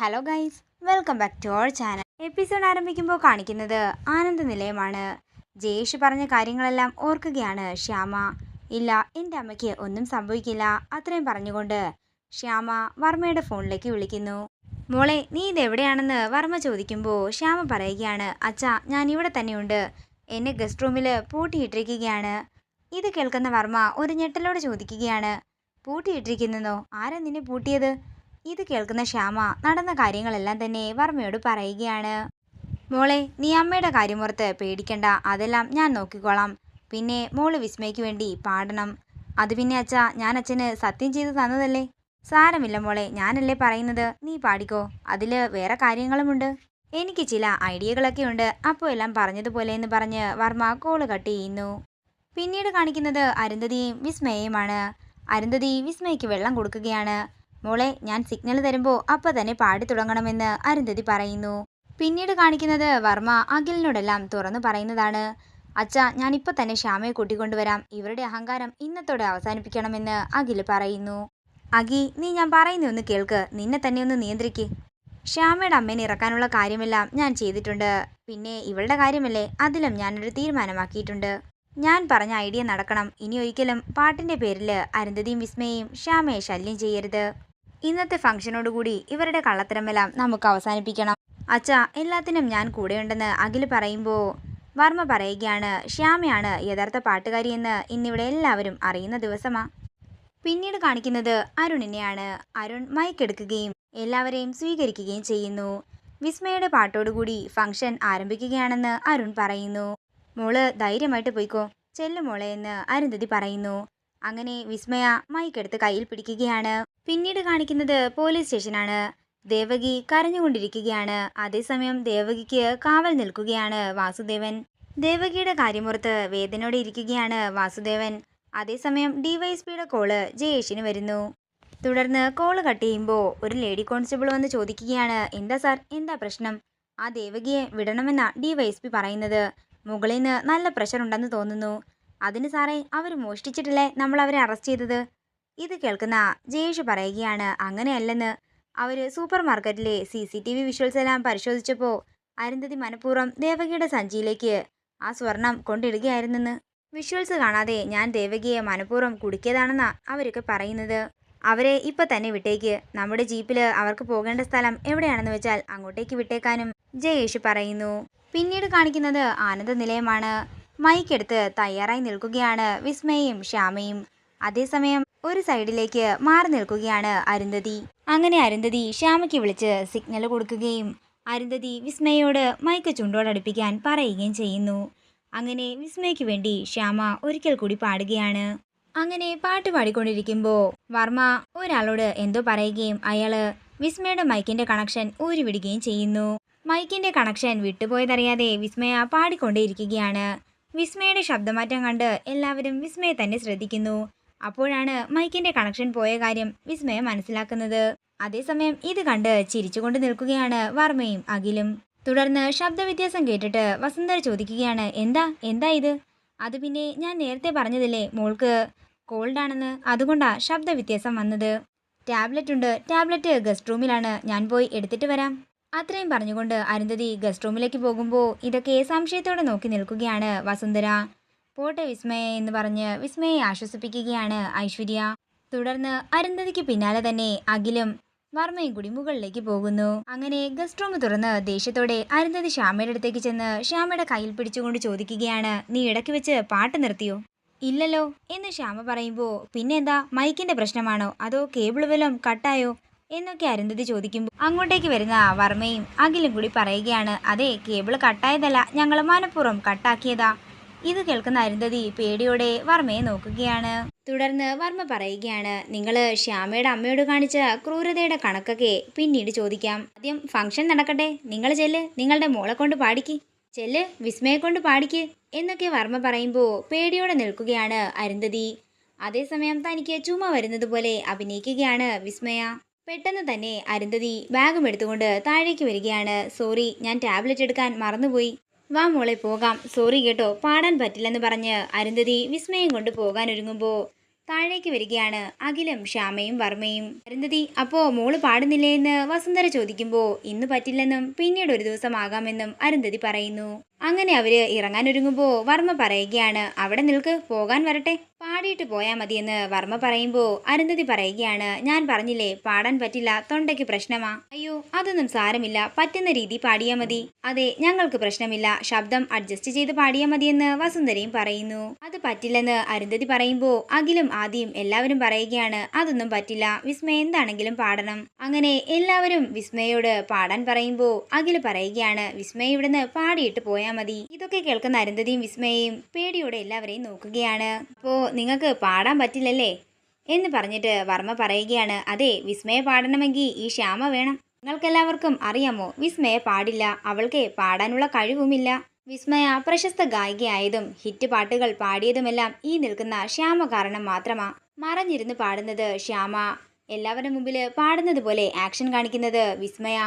Hello guys, welcome back to our channel. Episode ആരംഭിക്കുമ്പോൾ കാണിക്കുന്നത് ആനന്ദ നിലയമാണ്. ജയേഷ് പറഞ്ഞ കാര്യങ്ങളെല്ലാം ഓർക്കുകയാണ് ശ്യാമ. ഇല്ല, എൻ്റെ അമ്മയ്ക്ക് ഒന്നും സംഭവിക്കില്ല, അത്രയും പറഞ്ഞുകൊണ്ട് ശ്യാമ വർമ്മയുടെ ഫോണിലേക്ക് വിളിക്കുന്നു. മോളെ, നീ ഇതെവിടെയാണെന്ന് വർമ്മ ചോദിക്കുമ്പോൾ ശ്യാമ പറയുകയാണ്, അച്ഛാ, ഞാൻ ഇവിടെ തന്നെയുണ്ട്, എന്നെ ഗസ്റ്റ് റൂമിൽ പൂട്ടിയിട്ടിരിക്കുകയാണ്. ഇത് കേൾക്കുന്ന വർമ്മ ഒരു ഞെട്ടലോടെ ചോദിക്കുകയാണ്, പൂട്ടിയിട്ടിരിക്കുന്നോ? ആരാ നിന്നെ പൂട്ടിയത്? ഇത് കേൾക്കുന്ന ശ്യാമ നടന്ന കാര്യങ്ങളെല്ലാം തന്നെ വർമ്മയോട് പറയുകയാണ്. മോളെ, നീ അമ്മയുടെ കാര്യമോർത്ത് പേടിക്കണ്ട, അതെല്ലാം ഞാൻ നോക്കിക്കോളാം. പിന്നെ മോള് വിസ്മയ്ക്ക് വേണ്ടി പാടണം. അത് പിന്നെ അച്ഛാ, ഞാൻ അച്ഛന് സത്യം ചെയ്തു തന്നതല്ലേ. സാരമില്ല മോളെ, ഞാനല്ലേ പറയുന്നത്, നീ പാടിക്കോ. അതിൽ വേറെ കാര്യങ്ങളുമുണ്ട്, എനിക്ക് ചില ഐഡിയകളൊക്കെ ഉണ്ട്. അപ്പോൾ എല്ലാം പറഞ്ഞതുപോലെ എന്ന് പറഞ്ഞ് വർമ്മ കോള് കട്ട് ചെയ്യുന്നു. പിന്നീട് കാണിക്കുന്നത് അരുന്ധതിയും വിസ്മയെയുമാണ്. അരുന്ധതി വിസ്മയ്ക്ക് വെള്ളം കൊടുക്കുകയാണ്. മോളെ, ഞാൻ സിഗ്നൽ തരുമ്പോൾ അപ്പം തന്നെ പാടി തുടങ്ങണമെന്ന് അരുന്ധതി പറയുന്നു. പിന്നീട് കാണിക്കുന്നത് വർമ്മ അഖിലിനോടെല്ലാം തുറന്നു പറയുന്നതാണ്. അച്ഛാ, ഞാനിപ്പോൾ തന്നെ ശ്യാമയെ കൂട്ടിക്കൊണ്ടുവരാം, ഇവരുടെ അഹങ്കാരം ഇന്നത്തോടെ അവസാനിപ്പിക്കണമെന്ന് അഖിൽ പറയുന്നു. അഖി, നീ ഞാൻ പറയുന്നൊന്ന് കേൾക്ക്, നിന്നെ തന്നെ ഒന്ന് നിയന്ത്രിക്ക്. ശ്യാമയുടെ അമ്മേനെ ഇറക്കാനുള്ള കാര്യമെല്ലാം ഞാൻ ചെയ്തിട്ടുണ്ട്. പിന്നെ ഇവളുടെ കാര്യമല്ലേ, അതിലും ഞാനൊരു തീരുമാനമാക്കിയിട്ടുണ്ട്. ഞാൻ പറഞ്ഞ ഐഡിയ നടക്കണം. ഇനി ഒരിക്കലും പാട്ടിൻ്റെ പേരിൽ അരുന്ധതിയും വിസ്മയെയും ശ്യാമയെ ശല്യം ചെയ്യരുത്. ഇന്നത്തെ ഫംഗ്ഷനോടുകൂടി ഇവരുടെ കള്ളത്തരമെല്ലാം നമുക്ക് അവസാനിപ്പിക്കണം. അച്ഛാ, എല്ലാത്തിനും ഞാൻ കൂടെയുണ്ടെന്ന് അഖിൽ പറയുമ്പോൾ വർമ്മ പറയുകയാണ്, ശ്യാമയാണ് യഥാർത്ഥ പാട്ടുകാരിയെന്ന് ഇന്നിവിടെ എല്ലാവരും അറിയുന്ന ദിവസമാണ്. പിന്നീട് കാണിക്കുന്നത് അരുണിനെയാണ്. അരുൺ മൈക്ക് എടുക്കുകയും എല്ലാവരെയും സ്വീകരിക്കുകയും ചെയ്യുന്നു. വിസ്മയുടെ പാട്ടോടുകൂടി ഫംഗ്ഷൻ ആരംഭിക്കുകയാണെന്ന് അരുൺ പറയുന്നു. മോള് ധൈര്യമായിട്ട് പോയിക്കോ, ചെല്ലു മോളെ എന്ന് അരുന്ധതി പറയുന്നു. അങ്ങനെ വിസ്മയ മൈക്കെടുത്ത് കയ്യിൽ പിടിക്കുകയാണ്. പിന്നീട് കാണിക്കുന്നത് പോലീസ് സ്റ്റേഷനാണ്. ദേവകി കരഞ്ഞുകൊണ്ടിരിക്കുകയാണ്. അതേസമയം ദേവകിക്ക് കാവൽ നിൽക്കുകയാണ് വാസുദേവൻ. ദേവകിയുടെ കാര്യമോർത്ത് വേദനയോടെ ഇരിക്കുകയാണ് വാസുദേവൻ. അതേസമയം ഡിവൈഎസ്പിയുടെ കോള് ജയേഷിന് വരുന്നു. തുടർന്ന് കോള് കട്ട് ചെയ്യുമ്പോൾ ഒരു ലേഡി കോൺസ്റ്റബിൾ വന്ന് ചോദിക്കുകയാണ്, എന്താ സാർ, എന്താ പ്രശ്നം? ആ ദേവകിയെ വിടണമെന്ന ഡിവൈഎസ്പി പറയുന്നത്. മുകളിൽ നിന്ന് നല്ല പ്രഷർ ഉണ്ടെന്ന് തോന്നുന്നു. അതിന് സാറേ, അവർ മോഷ്ടിച്ചിട്ടില്ലേ നമ്മൾ അവരെ അറസ്റ്റ് ചെയ്തത്? ഇത് കേൾക്കുന്ന ജയേഷ് പറയുകയാണ്, അങ്ങനെയല്ലെന്ന്. അവർ സൂപ്പർ മാർക്കറ്റിലെ CCTV വിഷ്വൽസ് എല്ലാം പരിശോധിച്ചപ്പോൾ അരുന്ധതി മനഃപൂർവ്വം ദേവകിയുടെ സഞ്ചിയിലേക്ക് ആ സ്വർണം കൊണ്ടിടുകയായിരുന്നെന്ന്. വിഷ്വൽസ് കാണാതെ ഞാൻ ദേവകിയെ മനഃപൂർവ്വം കുടുക്കിയതാണെന്നാ അവരൊക്കെ പറയുന്നത്. അവരെ ഇപ്പം തന്നെ വിട്ടേക്ക്. നമ്മുടെ ജീപ്പിൽ അവർക്ക് പോകേണ്ട സ്ഥലം എവിടെയാണെന്ന് വെച്ചാൽ അങ്ങോട്ടേക്ക് വിട്ടേക്കാനും ജയേഷ് പറയുന്നു. പിന്നീട് കാണിക്കുന്നത് ആനന്ദ നിലയമാണ്. മൈക്കെടുത്ത് തയ്യാറായി നിൽക്കുകയാണ് വിസ്മയും ശ്യാമയും. അതേസമയം ഒരു സൈഡിലേക്ക് മാറി നിൽക്കുകയാണ് അരുന്ധതി. അങ്ങനെ അരുന്ധതി ശ്യാമയ്ക്ക് വിളിച്ച് സിഗ്നൽ കൊടുക്കുകയും അരുന്ധതി വിസ്മയോട് മൈക്ക് ചുണ്ടോടടുപ്പിക്കാൻ പറയുകയും ചെയ്യുന്നു. അങ്ങനെ വിസ്മയ്ക്ക് വേണ്ടി ശ്യാമ ഒരിക്കൽ കൂടി പാടുകയാണ്. അങ്ങനെ പാട്ട് പാടിക്കൊണ്ടിരിക്കുമ്പോൾ വർമ്മ ഒരാളോട് എന്തോ പറയുകയും അയാള് വിസ്മയുടെ മൈക്കിന്റെ കണക്ഷൻ ഊരിവിടുകയും ചെയ്യുന്നു. മൈക്കിന്റെ കണക്ഷൻ വിട്ടുപോയതറിയാതെ വിസ്മയ പാടിക്കൊണ്ടേയിരിക്കുകയാണ്. വിസ്മയുടെ ശബ്ദമാറ്റം കണ്ട് എല്ലാവരും വിസ്മയെ തന്നെ ശ്രദ്ധിക്കുന്നു. അപ്പോഴാണ് മൈക്കിന്റെ കണക്ഷൻ പോയ കാര്യം വിസ്മയ മനസ്സിലാക്കുന്നത്. അതേസമയം ഇത് കണ്ട് ചിരിച്ചുകൊണ്ട് നിൽക്കുകയാണ് വർമ്മയും അഖിലും. തുടർന്ന് ശബ്ദവ്യത്യാസം കേട്ടിട്ട് വസുന്ധര ചോദിക്കുകയാണ്, എന്താ ഇത്? അത് പിന്നെ ഞാൻ നേരത്തെ പറഞ്ഞതില്ലേ, മോൾക്ക് കോൾഡാണെന്ന്, അതുകൊണ്ടാ ശബ്ദവ്യത്യാസം വന്നത്. ടാബ്ലറ്റ് ഉണ്ട്, ടാബ്ലറ്റ് ഗസ്റ്റ് റൂമിലാണ്, ഞാൻ പോയി എടുത്തിട്ട് വരാം. അത്രയും പറഞ്ഞുകൊണ്ട് അരുന്ധതി ഗസ്റ്റ് റൂമിലേക്ക് പോകുമ്പോൾ ഇതൊക്കെ സംശയത്തോടെ നോക്കി നിൽക്കുകയാണ് വസുന്ധര. പോട്ടെ വിസ്മയ എന്ന് പറഞ്ഞ് വിസ്മയെ ആശ്വസിപ്പിക്കുകയാണ് ഐശ്വര്യ. തുടർന്ന് അരുന്ധതിക്ക് പിന്നാലെ തന്നെ അഖിലും വർമ്മയും കൂടി മുകളിലേക്ക് പോകുന്നു. അങ്ങനെ ഗസ്റ്റ് റൂം തുറന്ന് ദേഷ്യത്തോടെ അരുന്ധതി ശ്യാമയുടെ അടുത്തേക്ക് ചെന്ന് ശ്യാമയുടെ കയ്യിൽ പിടിച്ചുകൊണ്ട് ചോദിക്കുകയാണ്, നീ ഇടയ്ക്ക് വെച്ച് പാട്ട് നിർത്തിയോ? ഇല്ലല്ലോ എന്ന് ശ്യാമ പറയുമ്പോൾ പിന്നെന്താ, മൈക്കിന്റെ പ്രശ്നമാണോ അതോ കേബിൾ വല്ലതും കട്ടായോ എന്നൊക്കെ അരുന്ധതി ചോദിക്കുമ്പോൾ അങ്ങോട്ടേക്ക് വരുന്ന വർമ്മയും അഖിലും കൂടി പറയുകയാണ്, അതെ, കേബിൾ കട്ടായതല്ല, ഞങ്ങൾ മനഃപൂർവ്വം കട്ടാക്കിയതാ. ഇത് കേൾക്കുന്ന അരുന്ധതി പേടിയോടെ വർമ്മയെ നോക്കുകയാണ്. തുടർന്ന് വർമ്മ പറയുകയാണ്, നിങ്ങൾ ശ്യാമയുടെ അമ്മയോട് കാണിച്ച ക്രൂരതയുടെ കണക്കൊക്കെ പിന്നീട് ചോദിക്കാം. ആദ്യം ഫംഗ്ഷൻ നടക്കട്ടെ, നിങ്ങൾ ചെല്ല്, നിങ്ങളുടെ മോളെ കൊണ്ട് പാടിക്ക്, ചെല്ല്, വിസ്മയെ കൊണ്ട് പാടിക്ക് എന്നൊക്കെ വർമ്മ പറയുമ്പോൾ പേടിയോടെ നിൽക്കുകയാണ് അരുന്ധതി. അതേസമയം തനിക്ക് ചുമ വരുന്നത് പോലെ അഭിനയിക്കുകയാണ് വിസ്മയ. പെട്ടെന്ന് തന്നെ അരുന്ധതി ബാഗും എടുത്തുകൊണ്ട് താഴേക്ക് വരികയാണ്. സോറി, ഞാൻ ടാബ്ലറ്റ് എടുക്കാൻ മറന്നുപോയി. വാ മോളെ പോകാം. സോറി കേട്ടോ, പാടാൻ പറ്റില്ലെന്ന് പറഞ്ഞ് അരുന്ധതി വിസ്മയം കൊണ്ട് പോകാൻ ഒരുങ്ങുമ്പോൾ താഴേക്ക് വരികയാണ് അഖിലും ശ്യാമയും വർമ്മയും. അരുന്ധതി, അപ്പോ മോള് പാടുന്നില്ലേ എന്ന് വസുന്ധര ചോദിക്കുമ്പോ ഇന്ന് പറ്റില്ലെന്നും പിന്നീട് ഒരു ദിവസം ആകാമെന്നും അരുന്ധതി പറയുന്നു. അങ്ങനെ അവര് ഇറങ്ങാനൊരുങ്ങുമ്പോ വർമ്മ പറയുകയാണ്, അവിടെ നിൽക്ക്, പോകാൻ വരട്ടെ, പാടിയിട്ട് പോയാ മതിയെന്ന് വർമ്മ പറയുമ്പോ അരുന്ധതി പറയുകയാണ്, ഞാൻ പറഞ്ഞില്ലേ പാടാൻ പറ്റില്ല, തൊണ്ടയ്ക്ക് പ്രശ്നമാ. അയ്യോ അതൊന്നും സാരമില്ല, പറ്റുന്ന രീതി പാടിയാ മതി. അതെ, ഞങ്ങൾക്ക് പ്രശ്നമില്ല, ശബ്ദം അഡ്ജസ്റ്റ് ചെയ്ത് പാടിയാ മതിയെന്ന് വസുന്ധരയും പറയുന്നു. അത് പറ്റില്ലെന്ന് അരുന്ധതി പറയുമ്പോ അഖിലും ആദിയും എല്ലാവരും പറയുകയാണ്, അതൊന്നും പറ്റില്ല, വിസ്മയ എന്താണെങ്കിലും പാടണം. അങ്ങനെ എല്ലാവരും വിസ്മയോട് പാടാൻ പറയുമ്പോ അഖില് പറയുകയാണ്, വിസ്മയ ഇവിടുന്ന് പാടിയിട്ട് പോയാ മതി. ഇതൊക്കെ കേൾക്കുന്ന അരുന്ധതിയും വിസ്മയയും പേടിയോടെ എല്ലാവരെയും നോക്കുകയാണ്. അപ്പോ നിങ്ങൾക്ക് പാടാൻ പറ്റില്ലല്ലേ എന്ന് പറഞ്ഞിട്ട് വർമ്മ പറയുകയാണ്, അതെ, വിസ്മയ പാടണമെങ്കിൽ ഈ ശ്യാമ വേണം. നിങ്ങൾക്കെല്ലാവർക്കും അറിയാമോ, വിസ്മയ പാടില്ല, അവൾക്ക് പാടാനുള്ള കഴിവുമില്ല. വിസ്മയ പ്രശസ്ത ഗായികയായതും ഹിറ്റ് പാട്ടുകൾ പാടിയതുമെല്ലാം ഈ നിൽക്കുന്ന ശ്യാമ കാരണം മാത്രമാ. മറഞ്ഞിരുന്ന് പാടുന്നത് ശ്യാമ, എല്ലാവരുടെ മുമ്പിൽ പാടുന്നത് പോലെ ആക്ഷൻ കാണിക്കുന്നത് വിസ്മയ.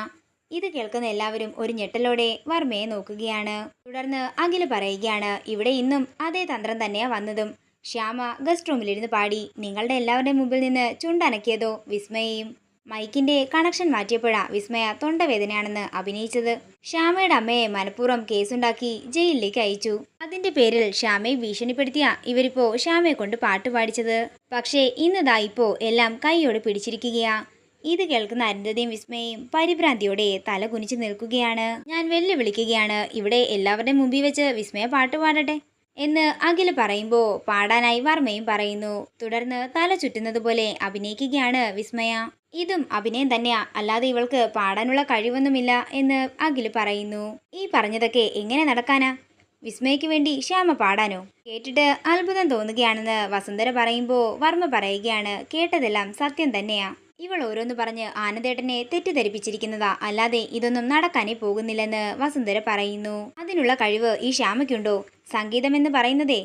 ഇത് കേൾക്കുന്ന എല്ലാവരും ഒരു ഞെട്ടലോടെ വർമ്മയെ നോക്കുകയാണ്. തുടർന്ന് അഖില് പറയുകയാണ്, ഇവിടെ ഇന്നും അതേ തന്ത്രം തന്നെയാ വന്നതും. ശ്യാമ ഗസ്റ്റ് റൂമിലിരുന്ന് പാടി, നിങ്ങളുടെ എല്ലാവരുടെയും മുമ്പിൽ നിന്ന് ചുണ്ടനക്കിയതോ വിസ്മയയും. മൈക്കിന്റെ കണക്ഷൻ മാറ്റിയപ്പോഴാ വിസ്മയ തൊണ്ടവേദനയാണെന്ന് അഭിനയിച്ചത്. ശ്യാമയുടെ അമ്മയെ മനഃപൂർവ്വം കേസുണ്ടാക്കി ജയിലിലേക്ക് അയച്ചു. അതിന്റെ പേരിൽ ശ്യാമയെ ഭീഷണിപ്പെടുത്തിയ ഇവരിപ്പോ ശ്യാമയെ കൊണ്ട് പാട്ട് പാടിച്ചത്. പക്ഷേ ഇന്നതാ ഇപ്പോ എല്ലാം കൈയോടെ പിടിച്ചിരിക്കുകയാ. ഇത് കേൾക്കുന്ന അരുന്ധതിയും വിസ്മയും പരിഭ്രാന്തിയോടെ തല കുനിച്ചു നിൽക്കുകയാണ്. ഞാൻ വെല്ലുവിളിക്കുകയാണ്, ഇവിടെ എല്ലാവരുടെയും മുമ്പിൽ വെച്ച് വിസ്മയ പാട്ട് പാടട്ടെ എന്ന് അഖില് പറയുമ്പോ പാടാനായി വർമ്മയും പറയുന്നു. തുടർന്ന് തല ചുറ്റുന്നത് പോലെ അഭിനയിക്കുകയാണ് വിസ്മയ. ഇതും അഭിനയം തന്നെയാ, അല്ലാതെ ഇവൾക്ക് പാടാനുള്ള കഴിവൊന്നുമില്ല എന്ന് അഖില് പറയുന്നു. ഈ പറഞ്ഞതൊക്കെ എങ്ങനെ നടക്കാനാ? വിസ്മയ്ക്ക് വേണ്ടി ശ്യാമ പാടാനോ? കേട്ടിട്ട് അത്ഭുതം തോന്നുകയാണെന്ന് വസുന്ധര പറയുമ്പോ വർമ്മ പറയുകയാണ്, കേട്ടതെല്ലാം സത്യം തന്നെയാ. ഇവൾ ഓരോന്ന് പറഞ്ഞ് ആനന്ദേട്ടനെ തെറ്റിദ്ധരിപ്പിച്ചിരിക്കുന്നതാ, അല്ലാതെ ഇതൊന്നും നടക്കാനേ പോകുന്നില്ലെന്ന് വസുന്ധര പറയുന്നു. അതിനുള്ള കഴിവ് ഈ ശ്യാമയ്ക്കുണ്ടോ? സംഗീതം എന്ന് പറയുന്നതേ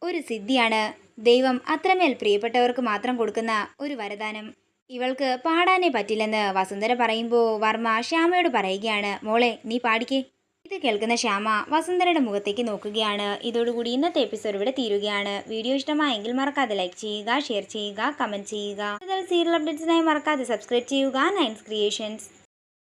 ഒരു സിദ്ധിയാണ്, ദൈവം അത്രമേൽ പ്രിയപ്പെട്ടവർക്ക് മാത്രം കൊടുക്കുന്ന ഒരു വരദാനം. ഇവൾക്ക് പാടാനേ പറ്റില്ലെന്ന് വസുന്ധര പറയുമ്പോ വർമ്മ ശ്യാമയോട് പറയുകയാണ്, മോളെ നീ പാടിക്കേ. ഇത് കേൾക്കുന്ന ശ്യാമ വസുന്ധരയുടെ മുഖത്തേക്ക് നോക്കുകയാണ്. ഇതോടുകൂടി ഇന്നത്തെ എപ്പിസോഡ് ഇവിടെ തീരുകയാണ്. വീഡിയോ ഇഷ്ടമായെങ്കിൽ മറക്കാതെ ലൈക്ക് ചെയ്യുക, ഷെയർ ചെയ്യുക, കമന്റ് ചെയ്യുക. കൂടുതൽ സീരിയൽ അപ്ഡേറ്റ്സിനായി മറക്കാതെ സബ്സ്ക്രൈബ് ചെയ്യുക നയൻസ് ക്രിയേഷൻസ്.